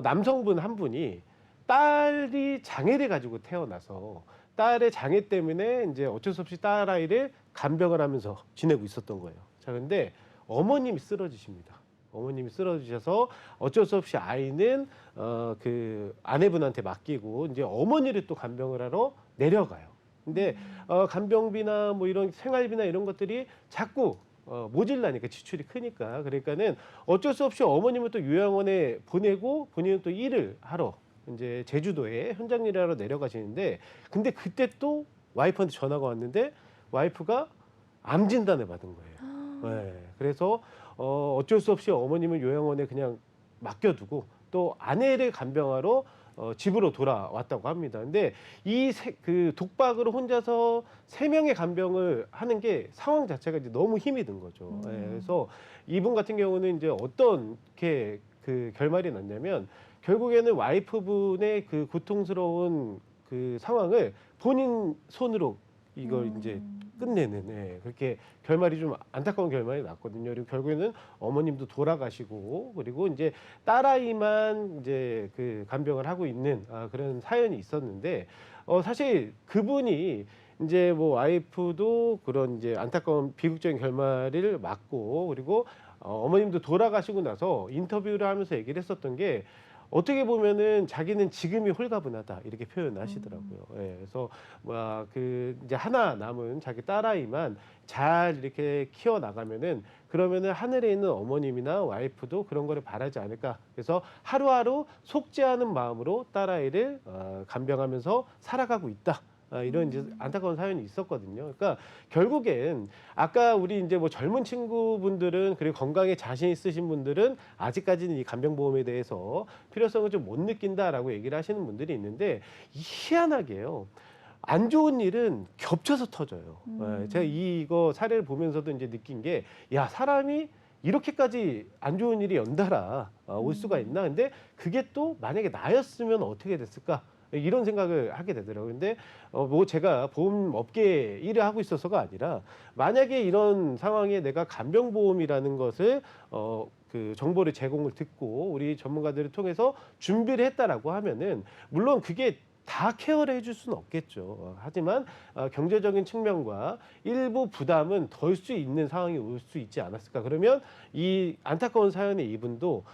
남성분 한 분이 딸이 장애를 가지고 태어나서 딸의 장애 때문에 이제 어쩔 수 없이 딸아이를 간병을 하면서 지내고 있었던 거예요. 자, 근데 어머님이 쓰러지십니다. 어머님이 쓰러지셔서 어쩔 수 없이 아이는 그 아내분한테 맡기고 이제 어머니를 또 간병을 하러 내려가요. 근데 간병비나 뭐 이런 생활비나 이런 것들이 자꾸 모질라니까, 지출이 크니까. 그러니까는 어쩔 수 없이 어머님을 또 요양원에 보내고 본인은 또 일을 하러 이제 제주도에 현장 일을 하러 내려가시는데, 근데 그때 또 와이프한테 전화가 왔는데 와이프가 암 진단을 받은 거예요. 네. 그래서 어쩔 수 없이 어머님을 요양원에 그냥 맡겨두고 또 아내를 간병하러 집으로 돌아왔다고 합니다. 근데 그 독박으로 혼자서 3명의 간병을 하는 게 상황 자체가 이제 너무 힘이 든 거죠. 예, 그래서 이분 같은 경우는 이제 어떻게 그 결말이 났냐면, 결국에는 와이프분의 그 고통스러운 그 상황을 본인 손으로 이걸 이제 끝내는, 예, 그렇게 결말이 좀 안타까운 결말이 났거든요. 그리고 결국에는 어머님도 돌아가시고, 그리고 이제 딸아이만 이제 그 간병을 하고 있는 그런 사연이 있었는데, 사실 그분이 이제 뭐 와이프도 그런 이제 안타까운 비극적인 결말을 맞고, 그리고 어머님도 돌아가시고 나서 인터뷰를 하면서 얘기를 했었던 게, 어떻게 보면은 자기는 지금이 홀가분하다 이렇게 표현하시더라고요. 예, 그래서 그 이제 하나 남은 자기 딸아이만 잘 이렇게 키워 나가면은, 그러면은 하늘에 있는 어머님이나 와이프도 그런 거를 바라지 않을까. 그래서 하루하루 속지 않은 마음으로 딸아이를 간병하면서 살아가고 있다. 이런 이제 안타까운 사연이 있었거든요. 그러니까 결국엔 아까 우리 이제 뭐 젊은 친구분들은, 그리고 건강에 자신 있으신 분들은 아직까지는 이 간병보험에 대해서 필요성을 좀 못 느낀다라고 얘기를 하시는 분들이 있는데, 희한하게요, 안 좋은 일은 겹쳐서 터져요. 제가 이거 사례를 보면서도 이제 느낀 게, 야, 사람이 이렇게까지 안 좋은 일이 연달아 올 수가 있나? 근데 그게 또 만약에 나였으면 어떻게 됐을까? 이런 생각을 하게 되더라고요. 근데 뭐 제가 보험업계 일을 하고 있어서가 아니라, 만약에 이런 상황에 내가 간병보험이라는 것을 그 정보를 제공을 듣고 우리 전문가들을 통해서 준비를 했다라고 하면은, 물론 그게 다 케어를 해줄 수는 없겠죠. 하지만 경제적인 측면과 일부 부담은 덜 수 있는 상황이 올 수 있지 않았을까. 그러면 이 안타까운 사연의 이분도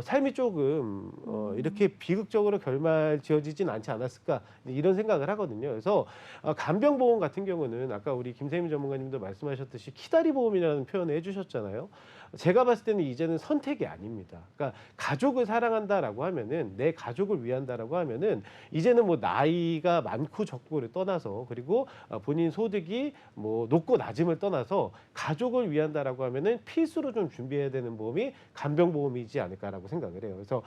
삶이 조금 이렇게 비극적으로 결말 지어지진 않지 않았을까, 이런 생각을 하거든요. 그래서 간병보험 같은 경우는 아까 우리 김세민 전문가님도 말씀하셨듯이 키다리 보험이라는 표현을 해주셨잖아요. 제가 봤을 때는 이제는 선택이 아닙니다. 그러니까 가족을 사랑한다라고 하면은, 내 가족을 위한다라고 하면은, 이제는 뭐 나이가 많고 적고를 떠나서, 그리고 본인 소득이 뭐 높고 낮음을 떠나서 가족을 위한다라고 하면은 필수로 좀 준비해야 되는 보험이 간병보험이지 않을까라고 생각을 해요. 그래서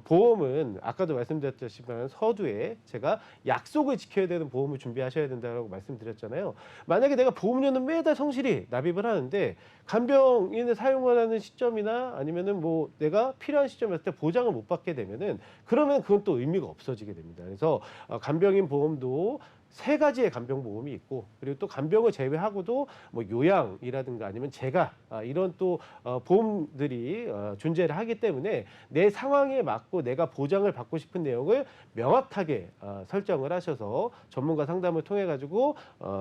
보험은 아까도 말씀드렸지만 서두에 제가 약속을 지켜야 되는 보험을 준비하셔야 된다고 말씀드렸잖아요. 만약에 내가 보험료는 매달 성실히 납입을 하는데 간병인을 사용을 하는 시점이나 아니면은 뭐 내가 필요한 시점이었을 때 보장을 못 받게 되면은, 그러면 그건 또 의미가 없어지게 됩니다. 그래서 간병인 보험도 3가지의 간병보험이 있고, 그리고 또 간병을 제외하고도 뭐 요양이라든가 아니면 재가, 이런 또 보험들이 존재를 하기 때문에 내 상황에 맞고 내가 보장을 받고 싶은 내용을 명확하게 설정을 하셔서 전문가 상담을 통해 가지고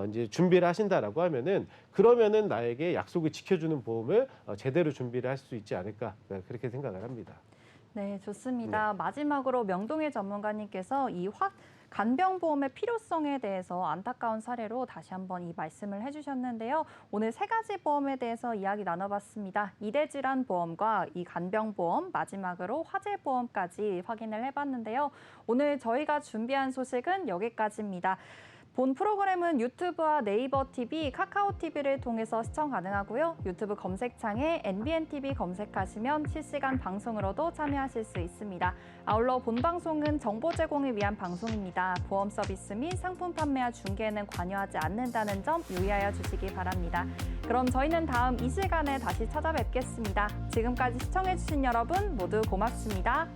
이제 준비를 하신다라고 하면은, 그러면은 나에게 약속을 지켜주는 보험을 제대로 준비를 할 수 있지 않을까, 그렇게 생각을 합니다. 네, 좋습니다. 마지막으로 명동의 전문가님께서 이 간병보험의 필요성에 대해서 안타까운 사례로 다시 한번 이 말씀을 해주셨는데요. 오늘 3가지 보험에 대해서 이야기 나눠봤습니다. 이대질환 보험과 이 간병보험, 마지막으로 화재보험까지 확인을 해봤는데요. 오늘 저희가 준비한 소식은 여기까지입니다. 본 프로그램은 유튜브와 네이버 TV, 카카오 TV를 통해서 시청 가능하고요. 유튜브 검색창에 NBNTV 검색하시면 실시간 방송으로도 참여하실 수 있습니다. 아울러 본 방송은 정보 제공을 위한 방송입니다. 보험 서비스 및 상품 판매와 중개에는 관여하지 않는다는 점 유의하여 주시기 바랍니다. 그럼 저희는 다음 이 시간에 다시 찾아뵙겠습니다. 지금까지 시청해주신 여러분 모두 고맙습니다.